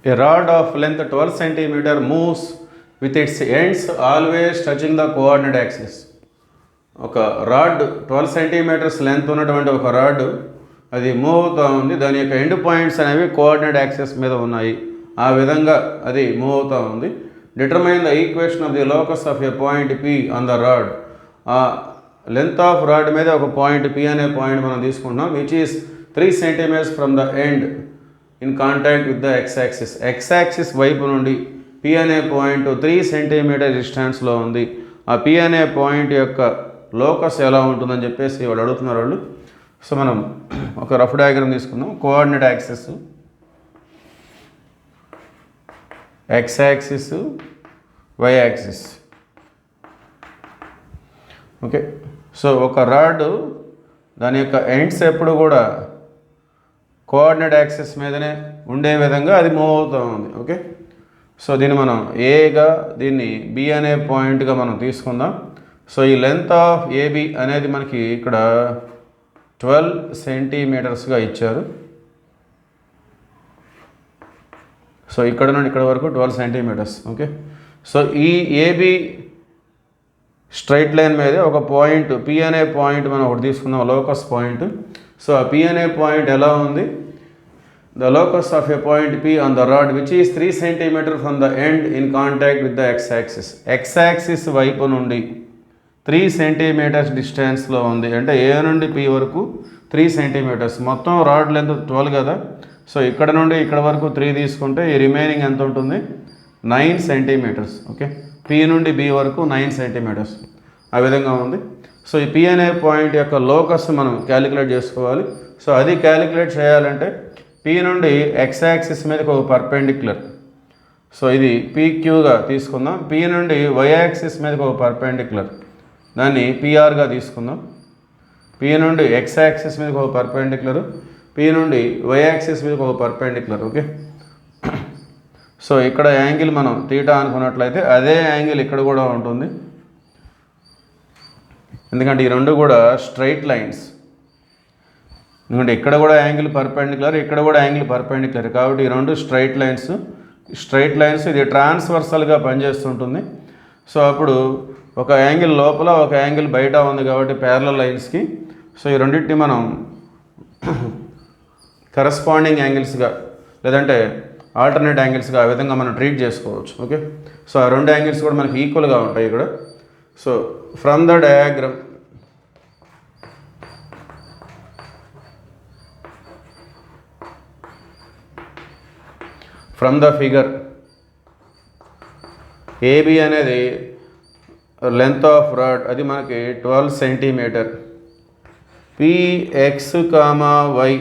A rod of length 12 centimeter moves with its ends always touching the coordinate axis. ఒక rod 12 centimetres length ఉన్నటువంటి ఒక rod అది move అవుతూ ఉంది. దాని యొక్క ఎండ్ పాయింట్స్ అనేవి కోఆర్డినేట్ యాక్సిస్ మీద ఉన్నాయి. ఆ విధంగా అది మూవ్ అవుతూ ఉంది. Determine the equation of the locus of a point P on the rod. ఆ లెంత్ ఆఫ్ రాడ్ మీద ఒక పాయింట్ పి అనే పాయింట్ మనం తీసుకుంటున్నాం, which is 3 centimetres from the end in contact with the X axis. X axis వైపు నుండి P అనే point 3 centimetre డిస్టెన్స్లో ఉంది. ఆ పి అనే పాయింట్ యొక్క లోకస్ ఎలా ఉంటుందని చెప్పేసి వాళ్ళు అడుగుతున్నారు వాళ్ళు. సో మనం ఒక రఫ్ డయాగ్రామ్ తీసుకుందాం. Coordinate axis, X axis, Y axis. Okay, so ఒక రాడ్ దాని యొక్క ఎండ్స్ ఎప్పుడు కూడా కోఆర్డినేట్ యాక్సిస్ మీదనే ఉండే విధంగా అది మూవ్ అవుతూ ఉంది. ఓకే, సో దీన్ని మనం ఏగా, దీన్ని బి అనే పాయింట్గా మనం తీసుకుందాం. సో ఈ లెంత్ ఆఫ్ ఏబి అనేది మనకి ఇక్కడ 12 సెంటీమీటర్స్గా ఇచ్చారు. సో ఇక్కడ నుండి ఇక్కడ వరకు 12 సెంటీమీటర్స్. ఓకే, సో ఈ ఏబి స్ట్రైట్ లైన్ మీద ఒక పాయింట్ పి అనే పాయింట్ మనం ఒకటి తీసుకుందాం, లోకస్ పాయింట్. సో ఆ పి అనే పాయింట్ ఎలా ఉంది? The locus of a point P on the rod which is 3 centimetre from the end in contact with the X axis. X axis వైపు నుండి 3 సెంటీమీటర్స్ డిస్టెన్స్లో ఉంది. అంటే ఏ నుండి పి వరకు 3 సెంటీమీటర్స్. మొత్తం రాడ్ లెంత్ 12 కదా. సో ఇక్కడ నుండి ఇక్కడ వరకు 3 తీసుకుంటే ఈ రిమైనింగ్ ఎంత ఉంటుంది? 9 సెంటీమీటర్స్. ఓకే, పి నుండి బి వరకు 9 సెంటీమీటర్స్. ఆ విధంగా ఉంది. సో ఈ పి అనే పాయింట్ యొక్క లోకస్ మనం క్యాలిక్యులేట్ చేసుకోవాలి. సో అది క్యాలిక్యులేట్ చేయాలంటే పి నుండి ఎక్స్ యాక్సిస్ మీదకి ఒక పర్పెండిక్యులర్. సో ఇది పీక్యూగా తీసుకుందాం. పి నుండి వై యాక్సిస్ మీదకి ఒక పర్పెండిక్యులర్, దాన్ని పిఆర్గా తీసుకుందాం. పి నుండి ఎక్స్ యాక్సిస్ మీదకి ఒక పర్పెండిక్యులర్, పి నుండి వై యాక్సిస్ మీదకి ఒక పర్పెండిక్యులర్. ఓకే, సో ఇక్కడ యాంగిల్ మనం తీటా అనుకున్నట్లయితే అదే యాంగిల్ ఇక్కడ కూడా ఉంటుంది. ఎందుకంటే ఈ రెండు కూడా స్ట్రైట్ లైన్స్. ఎందుకంటే ఇక్కడ కూడా యాంగిల్ పర్పెండిక్యులర్, ఇక్కడ కూడా యాంగిల్ పర్పెండిక్యులర్. కాబట్టి ఈ రెండు స్ట్రైట్ లైన్స్ ఇది ట్రాన్స్వర్సల్గా పనిచేస్తుంటుంది. సో అప్పుడు ఒక యాంగిల్ లోపల ఒక యాంగిల్ బయట ఉంది కాబట్టి ప్యారలల్ లైన్స్కి. సో ఈ రెండింటిని మనం కరస్పాండింగ్ యాంగిల్స్గా లేదంటే ఆల్టర్నేట్ యాంగిల్స్గా ఆ విధంగా మనం ట్రీట్ చేసుకోవచ్చు. ఓకే, సో ఆ రెండు యాంగిల్స్ కూడా మనకి ఈక్వల్గా ఉంటాయి ఇక్కడ. So from the diagram from the figure AB అనేది లెంత్ ఆఫ్ రాడ్, అది మనకి 12 centimetre. P X comma Y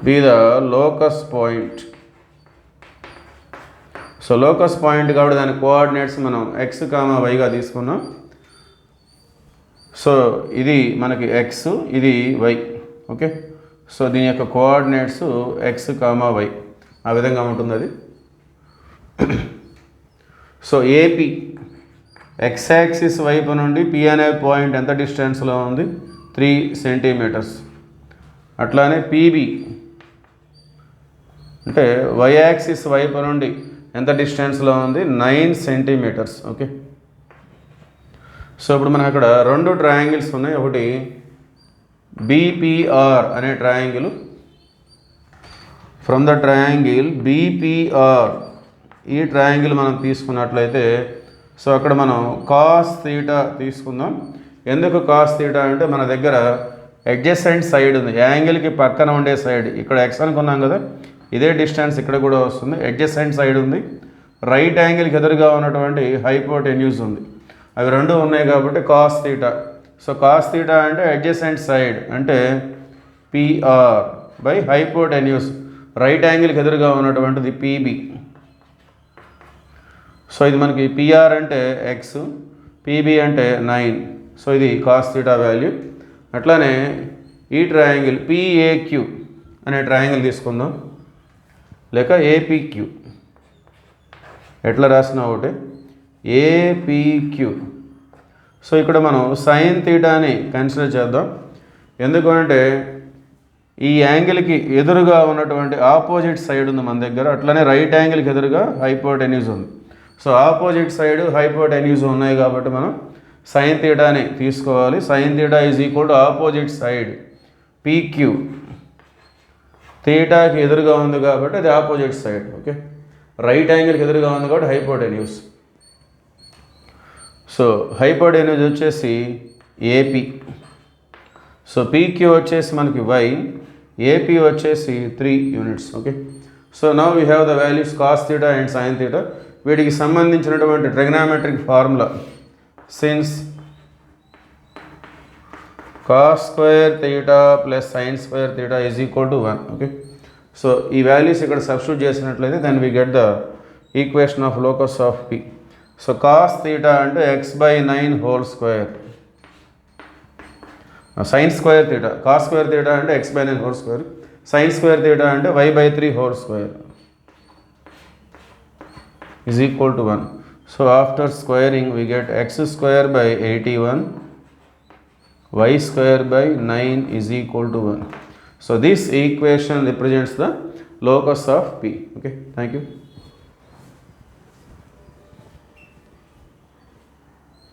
B the locus point. So locus point కాబట్టి దాని కోఆర్డినేట్స్ మనం ఎక్స్ కామా వైగా తీసుకున్నాం. సో ఇది మనకి ఎక్స్, ఇది వై. ఓకే, సో దీని యొక్క కోఆర్డినేట్స్ ఎక్స్ కామా వై ఆ విధంగా ఉంటుంది అది. సో ఏపీ ఎక్స్ యాక్సిస్ వైపు నుండి పి అనే పాయింట్ ఎంత డిస్టెన్స్లో ఉంది? 3 సెంటీమీటర్స్. అట్లానే పీబీ అంటే వై యాక్సిస్ వైపు నుండి ఎంత డిస్టెన్స్లో ఉంది? 9 సెంటీమీటర్స్. ఓకే, సో ఇప్పుడు మనకు అక్కడ రెండు ట్రయాంగిల్స్ ఉన్నాయి. ఒకటి బీపీఆర్ అనే triangle. From the triangle BPR ఈ ట్రయాంగిల్ మనం తీసుకున్నట్లయితే సో అక్కడ మనం కాస్ థీటా తీసుకుందాం. ఎందుకు కాస్ థీటా అంటే మన దగ్గర అడ్జసెంట్ సైడ్ ఉంది, యాంగిల్కి పక్కన ఉండే సైడ్. ఇక్కడ ఎక్స్ అనుకున్నాం కదా, ఇదే డిస్టెన్స్ ఇక్కడ కూడా వస్తుంది. అడ్జసెంట్ సైడ్ ఉంది, రైట్ యాంగిల్కి ఎదురుగా ఉన్నటువంటి హైపోటెన్యూస్ ఉంది. అవి రెండు ఉన్నాయి కాబట్టి cos theta. So cos theta అంటే అడ్జసెంట్ సైడ్ అంటే పిఆర్ బై హైపోటెన్యూస్, రైట్ యాంగిల్కి ఎదురుగా ఉన్నటువంటిది పీబీ. సో ఇది మనకి పిఆర్ అంటే ఎక్స్, పీబీ అంటే 9. సో ఇది కాస్ థీటా వాల్యూ. అట్లానే ఈ ట్రయాంగిల్ పిఏక్యూ అనే ట్రయాంగిల్ తీసుకుందాం, లేక ఏపీక్యూ. ఎట్లా రాసినా ఒకటి ఏపీక్యూ. సో ఇక్కడ మనం సైన్ థీటాని కన్సిడర్ చేద్దాం. ఎందుకంటే ఈ యాంగిల్కి ఎదురుగా ఉన్నటువంటి ఆపోజిట్ సైడ్ ఉంది మన దగ్గర, అట్లనే రైట్ యాంగిల్కి ఎదురుగా హైపోటెన్యూస్ ఉంది. సో ఆపోజిట్ సైడ్ హైపోటెన్యూస్ ఉన్నాయి కాబట్టి మనం సైన్ థీటాని తీసుకోవాలి. Sine theta is equal to opposite side PQ, థీటాకి ఎదురుగా ఉంది కాబట్టి అది ఆపోజిట్ సైడ్. ఓకే, రైట్ యాంగిల్కి ఎదురుగా ఉంది కాబట్టి హైపోటెన్యూస్. సో హైపోటెన్యూస్ వచ్చేసి ఏపీ. సో పీక్యూ వచ్చేసి మనకి వై, ఏపీ వచ్చేసి 3 units. Okay, so now we have the values cos theta and sine theta. వీటికి సంబంధించినటువంటి trigonometric formula, since cos square theta plus sin square theta is equal to 1. Okay, so ఈ values ఇక్కడ substitute చేసినట్లయితే then we get the equation of locus of P. So cos theta అంటే x/9 whole square, sin square theta, cos square theta అంటే x/9 whole square, sin square theta అంటే y/3 whole square is equal to 1. So after squaring we get x square by 81 y square by 9 is equal to 1. So this equation represents the locus of P. Okay, thank you.